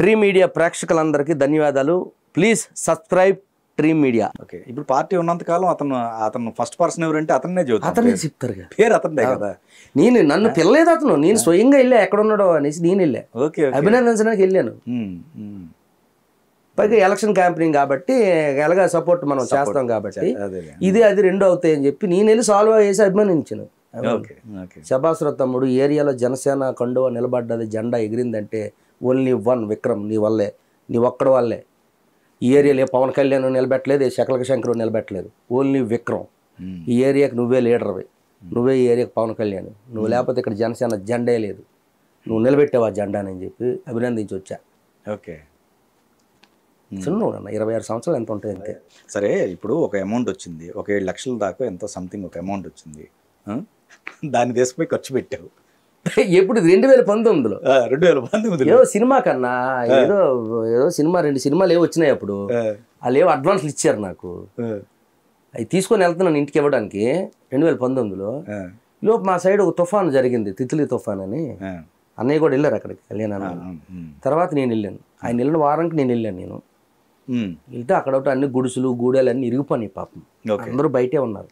Tree media ప్రేక్షకులందరికీ ధన్యవాదాలు. Please subscribe tree media. Okay, ఇప్పుడు పార్టీ ఉన్నంతకాలం అతను ఫస్ట్ పర్సన్ ఎవరంటే అతన్నే చెబుతారు. అతనే చెప్తారు పేరు అతనిదే కదా. నన్ను పిల్లలేదు అతను, నేను స్వయంగా వెళ్ళా ఎక్కడున్నాడో అనేసి నేను వెళ్ళా. ఓకే, అభినందించడానికి వెళ్ళాను. పైగా ఎలక్షన్ క్యాంపెయినింగ్ కాబట్టి ఎలాగా సపోర్ట్ మనం చేస్తాం కాబట్టి ఇది అది రెండు అవుతాయని చెప్పి నేను వెళ్ళి సాల్వ్ చేసి అభినందించాను. శభాస్ర తమ్ముడు, ఏరియాలో జనసేన కండువా నిలబడ్డది, జెండా ఎగిరిందంటే ఓన్లీ వన్ విక్రమ్, నీ వల్లే, నీ ఒక్కడి వల్లే. ఈ ఏరియాలో పవన్ కళ్యాణ్ నిలబెట్టలేదు, శకలక శంకర్ నిలబెట్టలేదు, ఓన్లీ విక్రమ్. ఈ ఏరియాకి నువ్వే లీడర్వి, నువ్వే ఈ ఏరియాకి పవన్ కళ్యాణ్, నువ్వు లేకపోతే ఇక్కడ జనసేన జెండే లేదు, నువ్వు నిలబెట్టావా జెండాని చెప్పి అభినందించి వచ్చా. ఓకే, చిన్న 26 సంవత్సరాలు ఎంత ఉంటాయి అంతే. సరే, ఇప్పుడు ఒక అమౌంట్ వచ్చింది, ఒక 7 లక్షల దాకా ఎంతో సంథింగ్ ఒక అమౌంట్ వచ్చింది, దాన్ని తీసుకుపోయి ఖర్చు పెట్టావు ఎప్పుడు 2019లో 2019 ఏదో సినిమా కన్నా ఏదో సినిమా 2 సినిమాలు ఏవో వచ్చినాయి అప్పుడు, వాళ్ళు ఏవో అడ్వాన్స్లు ఇచ్చారు నాకు, అవి తీసుకొని వెళ్తున్నాను ఇంటికి ఇవ్వడానికి 2019లో. లోపు మా సైడ్ ఒక తుఫాను జరిగింది, తిత్లీ తుఫాన్ అని, అన్నయ్య కూడా వెళ్ళారు అక్కడికి కళ్యాణాన్ని. తర్వాత నేను వెళ్ళాను, ఆయన వెళ్ళిన వారానికి నేను వెళ్ళాను. నేను వెళ్తే అక్కడ అన్ని గుడిసెలు గూడెలు అన్ని ఇరిగిపోయినాయి పాపం, అందరూ బయటే ఉన్నారు,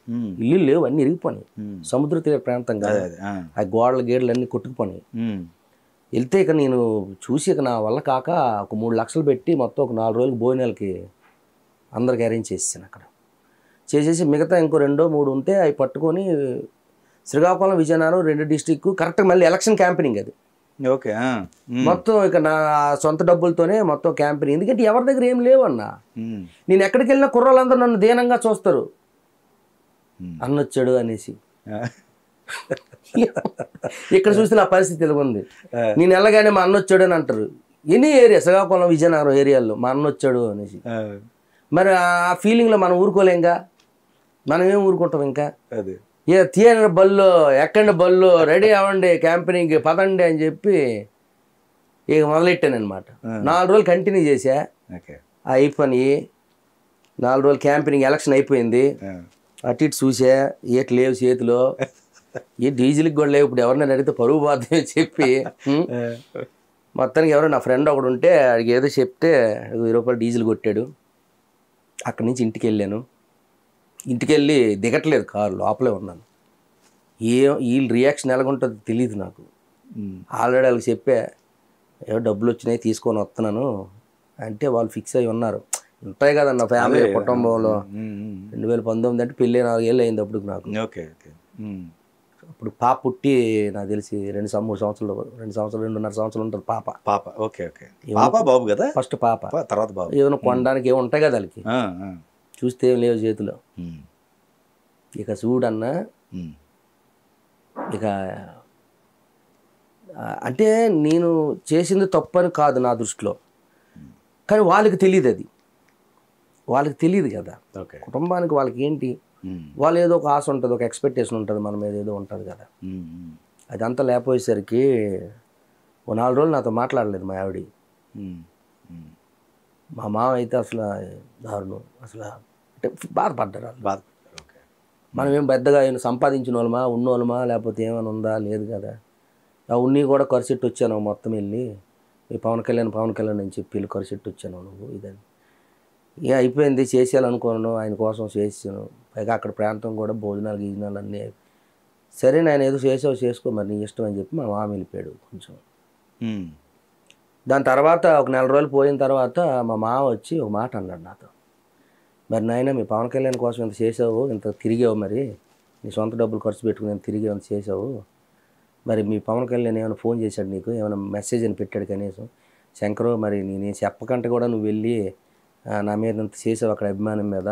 ఇల్లు లేవు, అన్ని ఇరిగిపోయినాయి. సముద్ర తీర ప్రాంతం కదా, ఆ గోడల గేడలు అన్ని కొట్టుకుపోయినాయి. వెళ్తే ఇక నేను చూసి ఇక నా వల్ల కాక ఒక 3 లక్షలు పెట్టి మొత్తం ఒక 4 రోజులు భోజనాలకి అందరికి అరేంజ్ చేసాను. అక్కడ చేసేసి మిగతా ఇంకో 2-3 ఉంటే అవి పట్టుకొని శ్రీకాకుళం విజయనగరం 2 డిస్టిక్ కరెక్ట్గా మళ్ళీ ఎలక్షన్ క్యాంపెయినింగ్ అది. ఓకే, మొత్తం ఇక నా సొంత డబ్బులతోనే మొత్తం క్యాంపెయినింగ్. ఎందుకంటే ఎవరి దగ్గర ఏం లేవన్నా, నేను ఎక్కడికి వెళ్ళినా కుర్రాళ్ళందరూ నన్ను దీనంగా చూస్తారు, అన్నొచ్చాడు అనేసి. ఇక్కడ చూస్తే నా పరిస్థితి తెలుగు ఉంది. నేను వెళ్ళగానే మా అన్నొచ్చాడు అని అంటారు. ఎన్ని ఏరియా శ్రీకాకుళం విజయనగరం ఏరియాల్లో మా అన్నొచ్చాడు అనేసి. మరి ఆ ఫీలింగ్లో మనం ఊరుకోలేంగా, మనం ఏం ఊరుకుంటాం ఇంకా. ఏ థియేటర్ బళ్ళు ఎక్కండి, బళ్ళు రెడీ అవ్వండి, క్యాంపెయినింగ్ పదండి అని చెప్పి ఇక మొదలెట్టాను అనమాట. 4 రోజులు కంటిన్యూ చేసా, అయిపోయి 4 రోజులు క్యాంపెయినింగ్. ఎలక్షన్ అయిపోయింది, అటు ఇటు చూసా, ఏటి లేవు చేతిలో, ఏ డీజిల్కి కూడా లేవు. ఇప్పుడు ఎవరినైనా అడిగితే పరుగు పోద్దని చెప్పి మొత్తానికి ఎవరో నా ఫ్రెండ్ ఒకడు ఉంటే అడిగి ఏదో చెప్తే 20 రూపాయలు డీజిల్ కొట్టాడు. అక్కడి నుంచి ఇంటికి వెళ్ళాను. ఇంటికి వెళ్ళి దిగట్లేదు, కారు లోపలే ఉన్నాను. వీళ్ళ రియాక్షన్ ఎలాగుంటుందో తెలియదు నాకు. ఆల్రెడీ వాళ్ళకి చెప్పా, ఏవో డబ్బులు వచ్చినాయి తీసుకొని వస్తున్నాను అంటే వాళ్ళు ఫిక్స్ అయ్యి ఉన్నారు. ఉంటాయి కదన్న ఫ్యామిలీ కుటుంబంలో. 2019 అంటే పెళ్ళి 4 ఏళ్ళు అయింది అప్పుడు నాకు. అప్పుడు పాప పుట్టి నాకు తెలిసి 2 సంవత్సరాలు 2.5 సంవత్సరాలు ఉంటుంది పాప. ఓకే, పాప బాబు కదా, ఫస్ట్ పాప, తర్వాత బాబు. ఏమైనా కొనడానికి ఏమి ఉంటాయి కదా వాళ్ళకి, చూస్తే ఏం లేవు చేతిలో. ఇక చూడన్నా, ఇక అంటే నేను చేసింది తప్పని కాదు నా దృష్టిలో, కానీ వాళ్ళకి తెలియదు, అది వాళ్ళకి తెలియదు కదా. కుటుంబానికి వాళ్ళకి ఏంటి, వాళ్ళు ఏదో ఒక ఆశ ఉంటుంది, ఒక ఎక్స్పెక్టేషన్ ఉంటుంది మన మీద, ఏదో ఉంటుంది కదా. అదంతా లేకపోయేసరికి ఓ 4 రోజులు నాతో మాట్లాడలేదు మా ఆవిడ. మా మామ అయితే అసలు దారుణం, అసలు అంటే బాధపడ్డారు. మనం ఏం పెద్దగా సంపాదించిన వాళ్ళమా, ఉన్నోళ్ళమా, లేకపోతే ఏమైనా ఉందా, లేదు కదా. ఆ ఉన్ని కూడా ఖర్చెట్టు వచ్చాను మొత్తం వెళ్ళి, ఈ పవన్ కళ్యాణ్ అని చెప్పి వెళ్ళి ఖర్చెట్టు వచ్చాను నువ్వు ఇదని. ఇక అయిపోయింది, చేసేయాలనుకోను, ఆయన కోసం చేసాను. పైగా అక్కడ ప్రాంతం కూడా భోజనాలు అన్నీ. సరే నేను ఏదో చేసుకో మరి నీ ఇష్టం అని చెప్పి మా మామ వెళ్ళిపోయాడు కొంచెం. దాని తర్వాత ఒక 4 రోజులు పోయిన తర్వాత మా మామ వచ్చి ఒక మాట అన్నాడు నాతో, మరి నాయన మీ పవన్ కళ్యాణ్ కోసం ఇంత చేసావు, ఇంత తిరిగావు, మరి నీ సొంత డబ్బులు ఖర్చు పెట్టుకుని ఎంత తిరిగి ఎంత చేసావు, మరి మీ పవన్ కళ్యాణ్ ఏమైనా ఫోన్ చేశాడు నీకు, ఏమైనా మెసేజ్ అని పెట్టాడు కనీసం, శంకరు మరి నేను చెప్పకంటే కూడా నువ్వు వెళ్ళి నా మీద ఇంత చేసావు అక్కడ అభిమానం మీద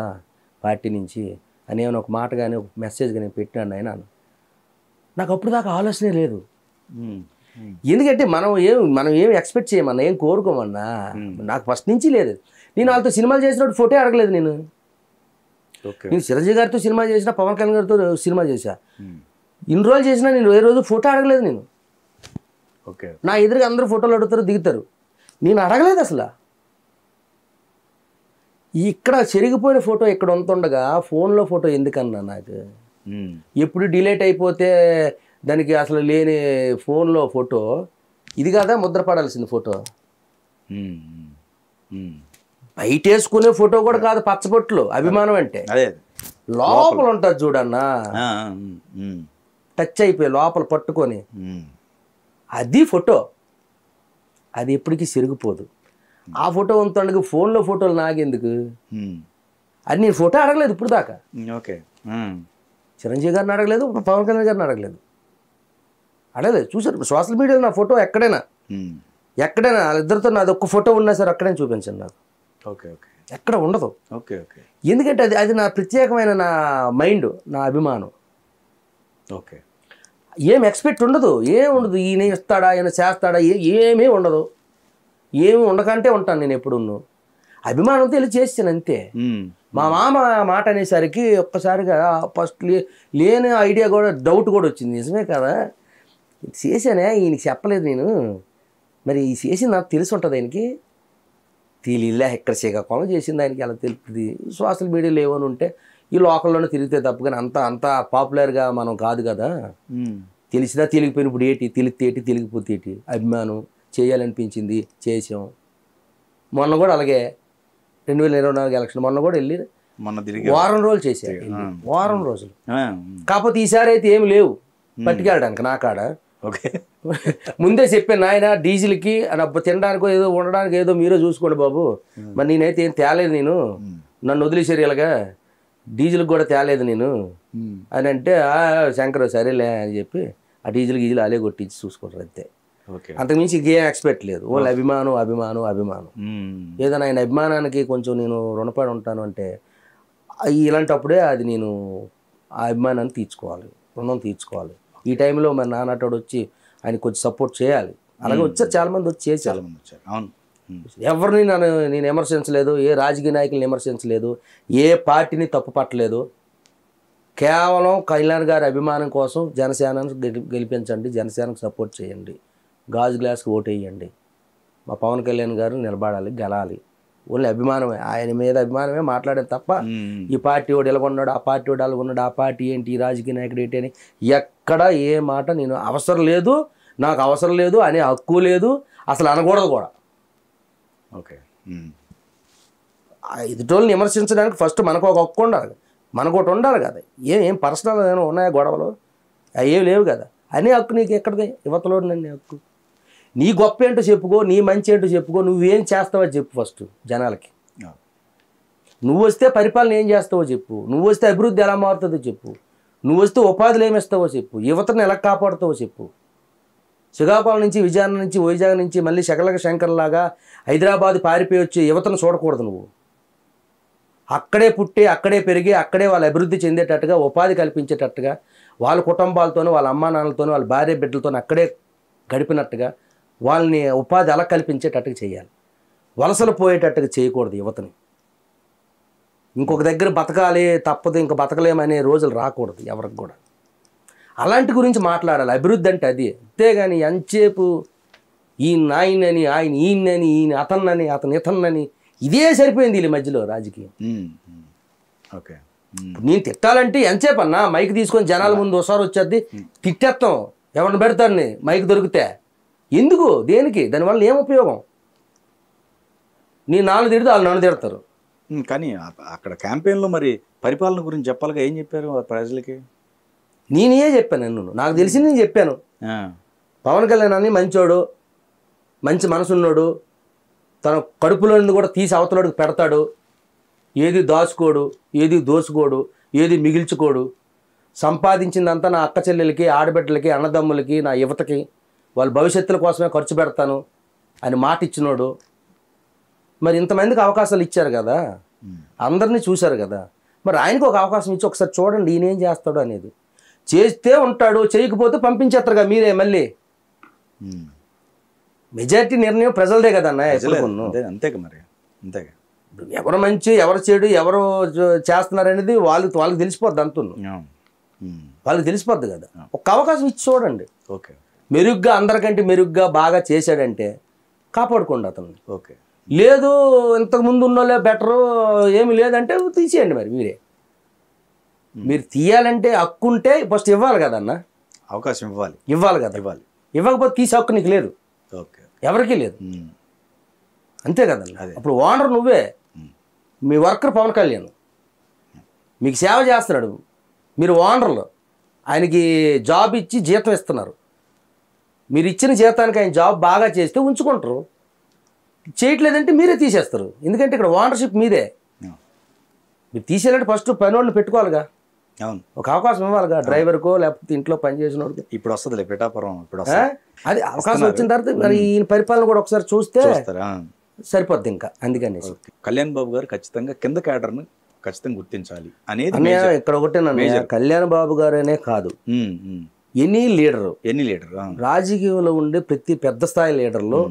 పార్టీ నుంచి అని ఏమైనా ఒక మాట కానీ ఒక మెసేజ్ కానీ పెట్టినాడు ఆయన. నాకు అప్పుడు దాకా ఆలోచనే లేదు. ఎందుకంటే మనం ఏం ఎక్స్పెక్ట్ చేయమన్నా, ఏం కోరుకోమన్నా, నాకు ఫస్ట్ నుంచి లేదు. నేను వాళ్ళతో సినిమాలు చేసినప్పుడు ఫోటో అడగలేదు. నేను చిరంజీవి గారితో సినిమా చేసిన, పవన్ కళ్యాణ్ గారితో సినిమా చేశా, ఇన్ని రోజులు చేసినా నేను ఏ రోజు ఫోటో అడగలేదు. నేను నా ఎదురుగా అందరూ ఫోటోలు అడుగుతారు, దిగుతారు, నేను అడగలేదు అసలు. ఇక్కడ చెరిగిపోయిన ఫోటో ఇక్కడ ఉంటుండగా ఫోన్లో ఫోటో ఎందుకన్నా నాకు, ఎప్పుడు డిలీట్ అయిపోతే దానికి అసలు లేని ఫోన్లో ఫోటో ఇది కాదా ముద్ర పడాల్సింది ఫోటో. బయట వేసుకునే ఫోటో కూడా కాదు పచ్చబొట్లు అభిమానం అంటే. అదే లోపల ఉంటుంది చూడన్నా, టచ్ అయిపోయి లోపల పట్టుకొని అది ఫోటో, అది ఎప్పటికీ సిరిగిపోదు. ఆ ఫోటో ఉంటుండగా ఫోన్లో ఫోటోలు నాకెందుకు? అది నేను ఫోటో అడగలేదు ఇప్పుడు దాకా. ఓకే, చిరంజీవి గారిని అడగలేదు, పవన్ కళ్యాణ్ గారిని అడగలేదు. చూసారు సోషల్ మీడియాలో నా ఫోటో ఎక్కడైనా వాళ్ళిద్దరితో నాది ఒక్క ఫోటో ఉన్నా సరే అక్కడైనా చూపించండి నాకు. ఓకే ఓకే, ఎక్కడ ఉండదు. ఓకే ఓకే, ఎందుకంటే అది నా ప్రత్యేకమైన నా మైండ్, నా అభిమానం. ఓకే, ఏం ఎక్స్పెక్ట్ ఉండదు, ఏం ఉండదు. ఈయన ఇస్తాడా, ఈయన చేస్తాడా, ఏమీ ఉండదు. ఏమి ఉండకంటే ఉంటాను నేను ఎప్పుడు. అభిమానంతో వెళ్ళి చేసాను అంతే. మా మామ మాట అనేసరికి ఒక్కసారిగా ఫస్ట్ లేని ఐడియా కూడా, డౌట్ కూడా వచ్చింది. నిజమే కదా, చేశానే, ఈయనకి చెప్పలేదు నేను, మరి ఈ చేసి నాకు తెలిసి ఉంటుంది ఆయనకి. తెలియలే, ఎక్కడ శ్రీకాకుళం చేసింది ఆయనకి ఎలా తెలుస్తుంది? సోషల్ మీడియాలో ఏమని ఉంటే ఈ లోకల్లోనే తిరిగితే తప్పు, కానీ అంత పాపులర్గా మనం కాదు కదా. తెలిసినా తెలిగిపోయిన ఇప్పుడు ఏంటి, తెలిస్తే ఏంటి, తెలిగిపోతే ఏంటి? అభిమానం చేయాలనిపించింది, చేసాం. మొన్న కూడా అలాగే 2024 ఎలక్షన్ మొన్న కూడా వెళ్ళి వారం రోజులు చేశారు, వారం రోజులు. కాకపోతే ఈసారి అయితే ఏమి లేవు పట్టుకెళ్ళడానికి నా కాడ. ఓకే, ముందే చెప్పాను, నాయన డీజిల్కి తినడానికి ఏదో ఉండడానికి ఏదో మీరే చూసుకోండి బాబు, మరి నేనైతే ఏం తేలేదు, నేను నన్ను వదిలేసారు ఇలాగా, డీజిల్కి కూడా తేలేదు నేను అని అంటే, శంకర్ సరేలే అని చెప్పి ఆ డీజిల్ అలే కొట్టించి చూసుకుంటారు అంతే. అంతకుమించి ఇంకేం ఎక్స్పెక్ట్ లేదు. వాళ్ళు అభిమానం అభిమానం అభిమానం. ఏదైనా ఆయన అభిమానానికి కొంచెం నేను రుణపడి ఉంటాను అంటే ఇలాంటప్పుడే అది నేను ఆ అభిమానాన్ని తీర్చుకోవాలి, రుణం తీర్చుకోవాలి. ఈ టైంలో మరి నాన్నటోడు వచ్చి ఆయన కొంచెం సపోర్ట్ చేయాలి. అలాగే వచ్చారు చాలామంది, వచ్చి చేశారు. ఎవరిని నేను విమర్శించలేదు, ఏ రాజకీయ నాయకులను విమర్శించలేదు, ఏ పార్టీని తప్పు పట్టలేదు. కేవలం కళ్యాణ్ గారి అభిమానం కోసం జనసేనను గెలిపించండి, జనసేనకు సపోర్ట్ చేయండి, గాజు గ్లాస్కి ఓటు వేయండి, మా పవన్ కళ్యాణ్ గారు నిలబడాలి, గెలాలి. ఓన్లీ అభిమానమే, ఆయన మీద అభిమానమే మాట్లాడేది తప్ప ఈ పార్టీ వాడు ఎలాగొన్నాడు, ఆ పార్టీ వాడు అలాగొన్నాడు, ఆ పార్టీ ఏంటి, ఈ రాజకీయ నాయకుడు ఏంటి అని ఎక్కడ ఏ మాట నేను అవసరం లేదు, నాకు అవసరం లేదు అనే హక్కు లేదు, అసలు అనకూడదు కూడా. ఓకే, ఎదుటోళ్ళని విమర్శించడానికి ఫస్ట్ మనకు ఒక హక్కు ఉండాలి, మనకు ఒకటి ఉండాలి కదా. ఏం పర్సనల్ ఏమైనా ఉన్నాయా గొడవలు? ఏం లేవు కదా. అనే హక్కు నీకు ఎక్కడదే, యువతలోడు నన్ను హక్కు. నీ గొప్ప ఏంటో చెప్పుకో, నీ మంచి ఏంటో చెప్పుకో, నువ్వేం చేస్తావో చెప్పు ఫస్ట్ జనాలకి. నువ్వు వస్తే పరిపాలన ఏం చేస్తావో చెప్పు, నువ్వు వస్తే అభివృద్ధి ఎలా మారుతుందో చెప్పు, నువ్వు వస్తే ఉపాధులు ఏమిస్తావో చెప్పు, యువతను ఎలా కాపాడుతావో చెప్పు. శ్రీకాకుళం నుంచి, విజయనగరం నుంచి, వైజాగ్ నుంచి మళ్ళీ శంకర్లాగా హైదరాబాద్ పారిపోయి వచ్చి యువతను చూడకూడదు. నువ్వు అక్కడే పుట్టి, అక్కడే పెరిగి, అక్కడే వాళ్ళు అభివృద్ధి చెందేటట్టుగా, ఉపాధి కల్పించేటట్టుగా, వాళ్ళ కుటుంబాలతోనూ, వాళ్ళ అమ్మా నాన్నలతోనూ, వాళ్ళ భార్య బిడ్డలతో అక్కడే గడిపినట్టుగా వాళ్ళని ఉపాధి అలా కల్పించేటట్టుగా చేయాలి. వలసలు పోయేటట్టుగా చేయకూడదు యువతని. ఇంకొక దగ్గర బతకాలి తప్పదు, ఇంక బతకలేమనే రోజులు రాకూడదు ఎవరికి కూడా. అలాంటి గురించి మాట్లాడాలి. అభివృద్ధి అంటే అది. అంతేగాని ఎంతసేపు ఈయనని, ఆయన ఈయనని, ఈయన అతన్నని, అతను ఇతన్నని, ఇదే సరిపోయింది వీళ్ళ మధ్యలో రాజకీయం. ఓకే, నేను తిట్టాలంటే ఎంతసేపు అన్నా, మైక్ తీసుకొని జనాల ముందు ఒకసారి వచ్చేది తిట్టేస్తాం, ఎవరిని పెడతాడని మైక్ దొరికితే. ఎందుకు, దేనికి, దానివల్ల ఏం ఉపయోగం? నీ నాలుగు తిడితే వాళ్ళు నన్ను తిడతారు. కానీ అక్కడ క్యాంపెయిన్లో మరి పరిపాలన గురించి చెప్పాలిగా, ఏం చెప్పారు ప్రజలకి? నేనే చెప్పాను, నాకు తెలిసింది నేను చెప్పాను. పవన్ కళ్యాణ్ అని మంచోడు, మంచి మనసున్నాడు, తన కడుపులో కూడా తీసి అవతలడికి పెడతాడు, ఏది దాచుకోడు, ఏది దోచుకోడు, ఏది మిగిల్చుకోడు, సంపాదించిందంతా నా అక్క చెల్లెలకి, ఆడబిడ్డలకి, అన్నదమ్ములకి, నా యువతకి, వాళ్ళ భవిష్యత్తుల కోసమే ఖర్చు పెడతాను అని మాట ఇచ్చినోడు. మరి ఇంతమందికి అవకాశాలు ఇచ్చారు కదా, అందరినీ చూశారు కదా, మరి ఆయనకు ఒక అవకాశం ఇచ్చి ఒకసారి చూడండి ఈయన ఏం చేస్తాడు అనేది. చేస్తే ఉంటాడు, చేయకపోతే పంపించేస్తారుగా మీరే. మళ్ళీ మెజారిటీ నిర్ణయం ప్రజలదే కదన్నా. అంతేగా మరి, అంతేగా. ఎవరు మంచి, ఎవరు చెడు, ఎవరు చేస్తున్నారనేది వాళ్ళకి తెలిసిపోద్ది. వాళ్ళకి తెలిసిపోద్ది కదా. ఒక అవకాశం ఇచ్చి చూడండి. ఓకే, మెరుగ్గా, అందరికంటే మెరుగ్గా బాగా చేశాడంటే కాపాడుకోండి అతను. ఓకే, లేదు ఇంతకు ముందు ఉన్నోళ్ళే బెటరు, ఏమి లేదంటే తీసేయండి. మరి మీరు తీయాలంటే హక్కు ఉంటే ఫస్ట్ ఇవ్వాలి కదన్న, అవకాశం ఇవ్వాలి కదా. ఇవ్వకపోతే తీసే హక్కు నీకు లేదు, ఓకే, ఎవరికీ లేదు. అంతే కదండి. అప్పుడు ఓనర్ నువ్వే, మీ వర్కర్ పవన్ కళ్యాణ్ మీకు సేవ చేస్తున్నాడు, మీరు ఓనర్లు, ఆయనకి జాబ్ ఇచ్చి జీతం ఇస్తున్నారు. మీరు ఇచ్చిన జీతానికి ఆయన జాబ్ బాగా చేస్తే ఉంచుకుంటారు, చేయట్లేదంటే మీరే తీసేస్తారు. ఎందుకంటే ఇక్కడ ఓనర్షిప్ మీదే. మీరు తీసేయాలంటే ఫస్ట్ పని వాళ్ళని పెట్టుకోవాలిగా, అవును, ఒక అవకాశం ఇవ్వాలిగా, డ్రైవర్కో లేకపోతే ఇంట్లో పనిచేసిన వాడికి. ఇప్పుడు వస్తుంది పిఠాపురం, ఇప్పుడు అది అవకాశం వచ్చిన తర్వాత మరి ఈయన పరిపాలన కూడా ఒకసారి చూస్తే సరిపోద్ది ఇంకా. అందుకని కళ్యాణ్ బాబు గారు ఖచ్చితంగా కింద క్యాడర్ను ఖచ్చితంగా గుర్తించాలి అనేది ఇక్కడ ఒకటేనన్నా, కళ్యాణ్ బాబు గారనే కాదు, ఎనీ లీడరు రాజకీయంలో ఉండే ప్రతి పెద్ద స్థాయి లీడర్లు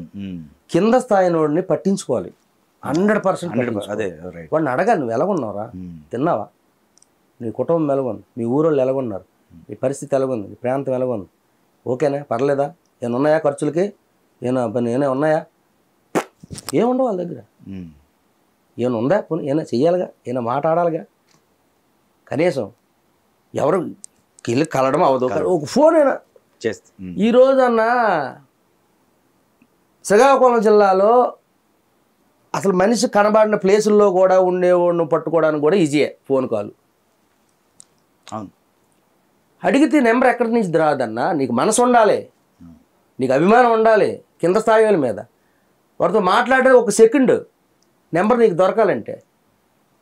కింద స్థాయి వాడిని పట్టించుకోవాలి 100%. అదే వాడిని అడగాలి, నువ్వు ఎలాగున్నావురా, తిన్నావా, నీ కుటుంబం ఎలాగుంది, మీ ఊరోళ్ళు ఎలాగున్నారు, నీ పరిస్థితి ఎలాగుంది, నీ ప్రాంతం ఎలాగుంది, ఓకేనా, పర్లేదా, ఏమైనా ఉన్నాయా ఖర్చులకి, ఏమైనా ఉన్నాయా, ఏముండవు వాళ్ళ దగ్గర, ఏమైనా ఉందా, ఏమైనా చెయ్యాలిగా, ఏమైనా మాట్లాడాలిగా, కనీసం ఎవరు కిల్లు కలడం అవదు, ఒక ఫోన్ అయినా చేస్తే. ఈరోజు అన్న శ్రీకాకుళం జిల్లాలో అసలు మనిషి కనబడిన ప్లేసుల్లో కూడా ఉండేవాడిని పట్టుకోవడానికి కూడా ఈజీయే, ఫోన్ కాల్. అడిగితే నెంబర్ ఎక్కడి నుంచి రాదన్నా, నీకు మనసు ఉండాలి, నీకు అభిమానం ఉండాలి, కింద స్థాయి వాళ్ళ మీద వారితో మాట్లాడే ఒక సెకండ్ నెంబర్ నీకు దొరకాలంటే,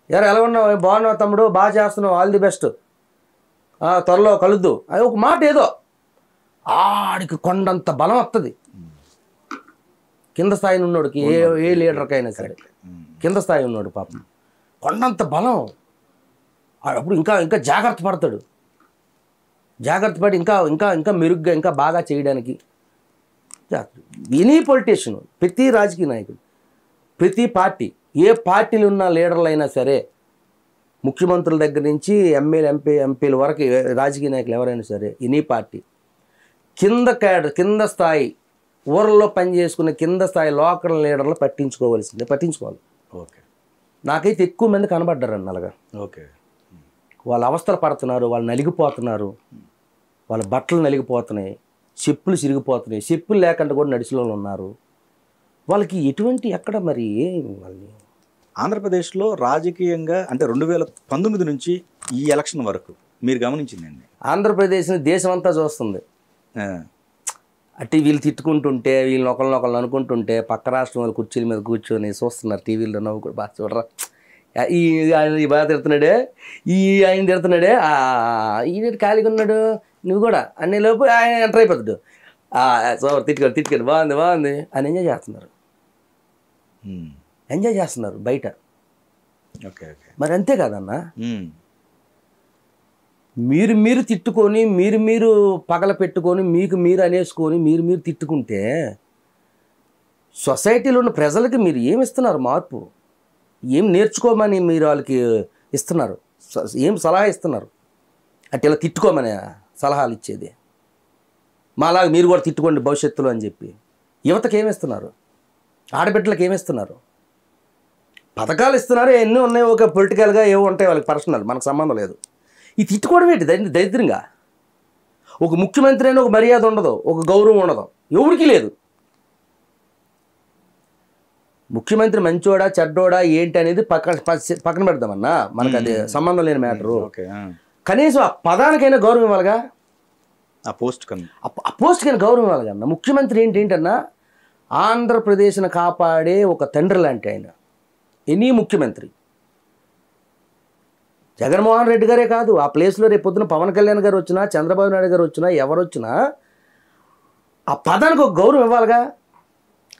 ఎవరు ఎలా ఉన్నావు, బాగున్నావు తమ్ముడు, బాగా చేస్తున్నావు, ఆల్ ది బెస్ట్, త్వరలో కలుద్దు, అది ఒక మాట ఏదో ఆడికి కొండంత బలం వస్తుంది. కింద స్థాయి ఉన్నోడికి ఏ లీడర్కైనా సరే, కింద స్థాయి ఉన్నాడు పాపం కొండంత బలం, అప్పుడు ఇంకా ఇంకా జాగ్రత్త పడతాడు, జాగ్రత్త పడి ఇంకా ఇంకా ఇంకా మెరుగ్గా ఇంకా బాగా చేయడానికి. ఎనీ పొలిటీషియన్, ప్రతి రాజకీయ నాయకుడు, ప్రతి పార్టీ, ఏ పార్టీలు ఉన్న లీడర్లు అయినా సరే, ముఖ్యమంత్రుల దగ్గర నుంచి ఎంపీల వరకు రాజకీయ నాయకులు ఎవరైనా సరే, ఎనీ పార్టీ కింద క్యాడర్, కింద స్థాయి ఊర్లలో పనిచేసుకునే కింద స్థాయి లోకల్ లీడర్లు పట్టించుకోవాలి. ఓకే, నాకైతే ఎక్కువ మంది కనబడ్డారండి అలాగా. ఓకే, వాళ్ళ అవస్థలు పడుతున్నారు, వాళ్ళు నలిగిపోతున్నారు, వాళ్ళ బట్టలు నలిగిపోతున్నాయి, చెప్పులు చిరిగిపోతున్నాయి, చెప్పులు లేకుండా కూడా నడిచిన ఉన్నారు. వాళ్ళకి ఎటువంటి ఎక్కడ మరి వాళ్ళని ఆంధ్రప్రదేశ్లో రాజకీయంగా అంటే 2019 నుంచి ఈ ఎలక్షన్ వరకు మీరు గమనించిందండి, ఆంధ్రప్రదేశ్ని దేశం అంతా చూస్తుంది. అంటే వీళ్ళు తిట్టుకుంటుంటే, వీళ్ళని ఒకళ్ళని అనుకుంటుంటే, పక్క రాష్ట్రం వాళ్ళు కుర్చీల మీద కూర్చొని చూస్తున్నారు, టీవీలో నవ్వు కూడా బాగా చూడరా, ఆయన బాగా తిడుతున్నాడే, ఆయన తిడుతున్నాడే, ఈయన ఖాళీగా ఉన్నాడు, నువ్వు కూడా అన్ని లోపు ఆయన ఎంటర్ అయిపోతాడు, సో తిట్టుకొని బాగుంది అని ఎంజాయ్ చేస్తున్నారు బయట. మరి అంతే కదన్నా, మీరు తిట్టుకొని, మీరు పగల పెట్టుకొని, మీకు మీరు అనేసుకొని, మీరు తిట్టుకుంటే సొసైటీలో ఉన్న ప్రజలకి మీరు ఏమి ఇస్తున్నారు, మార్పు ఏం నేర్చుకోమని మీరు వాళ్ళకి ఇస్తున్నారు, ఏం సలహా ఇస్తున్నారు, అంటే ఇలా తిట్టుకోమని సలహాలు ఇచ్చేది, మాలాగా మీరు కూడా తిట్టుకోండి భవిష్యత్తులో అని చెప్పి యువతకి ఏమిస్తున్నారు, ఆడబిడ్డలకు ఏమిస్తున్నారు, పథకాలు ఇస్తున్నారు, ఎన్ని ఉన్నాయి, ఒక పొలిటికల్గా ఏవో ఉంటాయి వాళ్ళకి, పర్సనల్, మనకు సంబంధం లేదు. ఈ తిట్టుకోవడం ఏంటి దరిద్రంగా, ఒక ముఖ్యమంత్రి అయినా ఒక మర్యాద ఉండదు, ఒక గౌరవం ఉండదు, ఎవరికి లేదు. ముఖ్యమంత్రి మంచోడా చెడ్డోడా ఏంటి అనేది పక్కన పెడదామన్నా, మనకు అది సంబంధం లేని మ్యాటరు. కనీసం ఆ పదానికైనా గౌరవం ఇవ్వాలిగా, ఆ పోస్ట్కైనా గౌరవం ఇవ్వాలిగా. ముఖ్యమంత్రి ఏంటన్నా ఆంధ్రప్రదేశ్ను కాపాడే ఒక తండ్రి లాంటి ఆయన. ఎనీ ముఖ్యమంత్రి, జగన్మోహన్ రెడ్డి గారే కాదు, ఆ ప్లేస్లో రేపు పొద్దున పవన్ కళ్యాణ్ గారు వచ్చినా, చంద్రబాబు నాయుడు గారు వచ్చినా, ఎవరు వచ్చినా ఆ పదానికి ఒక గౌరవం ఇవ్వాలిగా.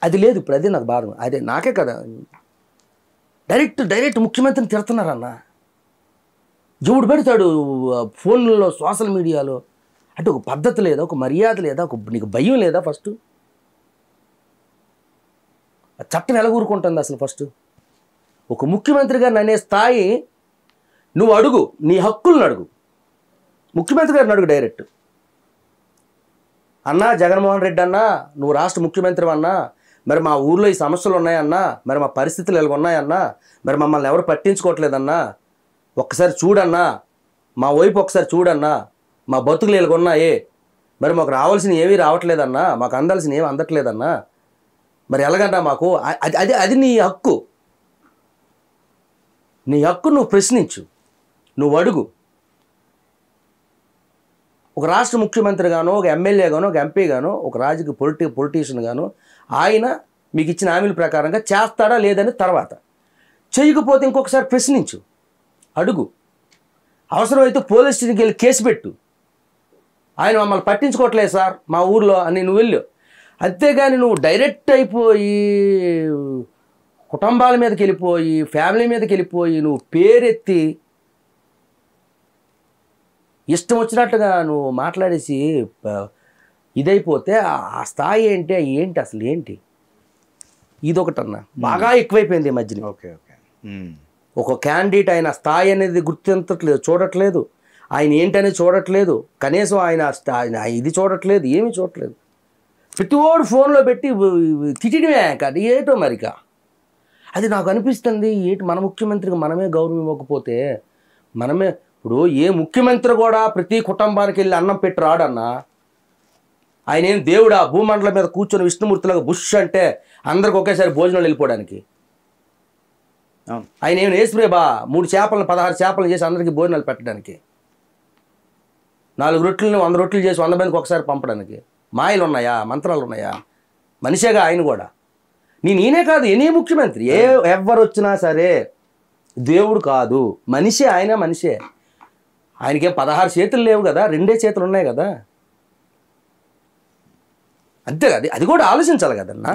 అది లేదు ఇప్పుడు, అదే నాకు బాధ. అదే నాకే కదా, డైరెక్ట్ ముఖ్యమంత్రిని తిడుతున్నారన్న, ఎవడు పెడతాడు ఫోన్లలో, సోషల్ మీడియాలో. అంటే ఒక పద్ధతి లేదా, ఒక మర్యాద లేదా, నీకు భయం లేదా? ఫస్ట్ చట్టం ఎలా ఊరుకుంటుంది అసలు? ఫస్ట్ ఒక ముఖ్యమంత్రి గారిని అనే స్థాయి నువ్వు అడుగు, నీ హక్కులను అడుగు, ముఖ్యమంత్రి గారిని అడుగు డైరెక్ట్. అన్నా జగన్మోహన్ రెడ్డి అన్నా, నువ్వు రాష్ట్ర ముఖ్యమంత్రి అన్నా, మరి మా ఊర్లో ఈ సమస్యలు ఉన్నాయన్నా, మరి మా పరిస్థితులు ఎలా ఉన్నాయన్నా, మరి మమ్మల్ని ఎవరు పట్టించుకోవట్లేదన్నా, ఒక్కసారి చూడన్నా, మా వైపు ఒకసారి చూడన్నా, మా బతుకులు ఎలాగున్నాయే, మరి మాకు రావాల్సిన ఏమీ రావట్లేదన్నా, మాకు అందాల్సిన ఏమి అందట్లేదన్నా, మరి ఎలాగంటా మాకు అది అది అది నీ హక్కు. నీ హక్కు నువ్వు ప్రశ్నించు, నువ్వు అడుగు. ఒక రాష్ట్ర ముఖ్యమంత్రి గానో, ఒక ఎమ్మెల్యే గానో, ఒక ఎంపీ గానో, ఒక రాజకీయ పొలిటీషియన్ గానో ఆయన మీకు ఇచ్చిన హామీల ప్రకారంగా చేస్తాడా లేదని తర్వాత చేయకపోతే ఇంకొకసారి ప్రశ్నించు, అడుగు. అవసరమైతే పోలీస్ స్టేషన్కి వెళ్ళి కేసు పెట్టు. ఆయన మమ్మల్ని పట్టించుకోవట్లేదు సార్ మా ఊర్లో అని నువ్వు వెళ్ళు. అంతేగాని నువ్వు డైరెక్ట్ అయిపోయి కుటుంబాల మీదకి వెళ్ళిపోయి ఫ్యామిలీ మీదకి వెళ్ళిపోయి నువ్వు పేరెత్తి ఇష్టం వచ్చినట్టుగా నువ్వు మాట్లాడేసి ఇదైపోతే ఆ స్థాయి ఏంటి, ఏంటి అసలు ఏంటి? ఇదొకటన్నా బాగా ఎక్కువైపోయింది ఈ మధ్యన. Okay okay. ఒక క్యాండిడేట్ ఆయన స్థాయి అనేది గుర్తించట్లేదు, చూడట్లేదు. ఆయన ఏంటనేది చూడట్లేదు, కనీసం ఆయన ఇది చూడట్లేదు, ఏమీ చూడట్లేదు. ప్రతి ఓడు ఫోన్లో పెట్టి తిట్టడమే కాదు ఏటో మరిక. అది నాకు అనిపిస్తుంది, ఏంటి మన ముఖ్యమంత్రికి మనమే గౌరవం ఇవ్వకపోతే మనమే. ఇప్పుడు ఏ ముఖ్యమంత్రి కూడా ప్రతి కుటుంబానికి వెళ్ళి అన్నం పెట్టి రాడన్నా. ఆయన ఏం దేవుడా భూమండలం మీద కూర్చొని విష్ణుమూర్తిలాగా బుష్ అంటే అందరికి ఒకేసారి భోజనాలు వెళ్ళిపోవడానికి? ఆయన ఏం ఏసుప్రేబా 3 చేపలను 16 చేపలను చేసి అందరికీ భోజనాలు పెట్టడానికి? 4 రొట్టెలను 100 రొట్టెలు చేసి 100 మందికి ఒకసారి పంపడానికి? మాయలు ఉన్నాయా, మంత్రాలు ఉన్నాయా? మనిషేగా ఆయన కూడా. నేనే కాదు, ఎనీ ముఖ్యమంత్రి ఎవరు వచ్చినా సరే దేవుడు కాదు, మనిషే. ఆయన మనిషే. ఆయనకేం 16 చేతులు లేవు కదా, 2 చేతులు ఉన్నాయి కదా. అంతే కదా, అది కూడా ఆలోచించాలి కదన్నా.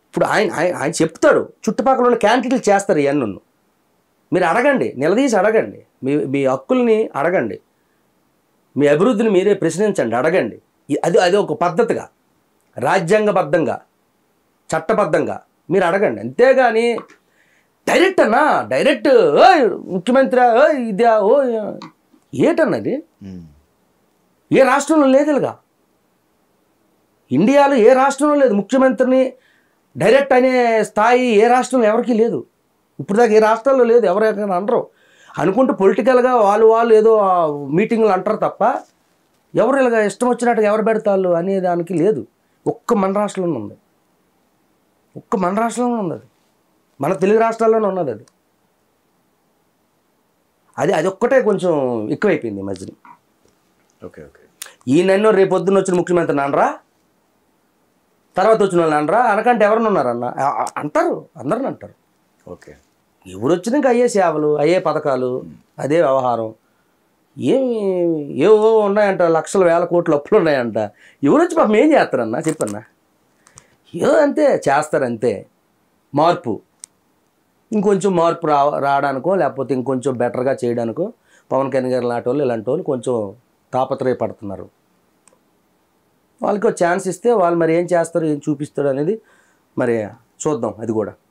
ఇప్పుడు ఆయన చెప్తాడు, చుట్టుపక్కల ఉన్న క్యాంటీన్లు చేస్తారు ఇవన్నీ. మీరు అడగండి, నిలదీసి అడగండి, మీ హక్కుల్ని అడగండి, మీ అభివృద్ధిని మీరే ప్రశ్నించండి, అడగండి. అది ఒక పద్ధతిగా రాజ్యాంగబద్ధంగా చట్టబద్ధంగా మీరు అడగండి. అంతేగాని డైరెక్ట్ అన్నా, డైరెక్ట్ ముఖ్యమంత్రి ఇదా ఏటన్నది? ఏ రాష్ట్రంలో లేదుగా, ఇండియాలో ఏ రాష్ట్రంలో లేదు. ముఖ్యమంత్రిని డైరెక్ట్ అనే స్థాయి ఏ రాష్ట్రంలో ఎవరికీ లేదు. ఇప్పుడు దాకా ఏ రాష్ట్రాల్లో లేదు. ఎవరైనా అనరు, అనుకుంటూ పొలిటికల్గా వాళ్ళు ఏదో మీటింగ్లు అంటారు తప్ప ఎవరు ఇలాగ ఇష్టం వచ్చినట్టుగా ఎవరు పెడతాళ్ళు అనే దానికి లేదు. ఒక్క మన రాష్ట్రంలోనే ఉంది, ఒక్క మన రాష్ట్రంలోనే ఉన్నది, మన తెలుగు రాష్ట్రాల్లోనే ఉన్నది. అది ఒక్కటే కొంచెం ఎక్కువైపోయింది ఈ మధ్యన. Okay okay. ఈ నన్ను రేపు పొద్దున్న వచ్చిన ముఖ్యమంత్రి నాన్నరా, తర్వాత వచ్చిన వాళ్ళు నాన్నరా అనకంటే ఎవరన్నా ఉన్నారన్న అంటారు, అందరిని అంటారు. ఓకే. ఎవరు వచ్చినా ఇంకా అయ్యే సేవలు, అయ్యే పథకాలు, అదే వ్యవహారం. ఏవో ఉన్నాయంట, లక్షల వేల కోట్ల అప్పులు ఉన్నాయంట. ఎవరు వచ్చి పాపం ఏం చేస్తారన్నా చెప్పన్నా? ఏదో అంతే చేస్తారంతే. మార్పు, ఇంకొంచెం మార్పు రావడానికో లేకపోతే ఇంకొంచెం బెటర్గా చేయడానికో పవన్ కళ్యాణ్ గారు లాంటి వాళ్ళు ఇలాంటి వాళ్ళు కొంచెం తాపత్రయపడుతున్నారు. వాళ్ళకి ఛాన్స్ ఇస్తే వాళ్ళు మరి ఏం చేస్తారు, ఏం చూపిస్తాడు అనేది మరి చూద్దాం. అది కూడా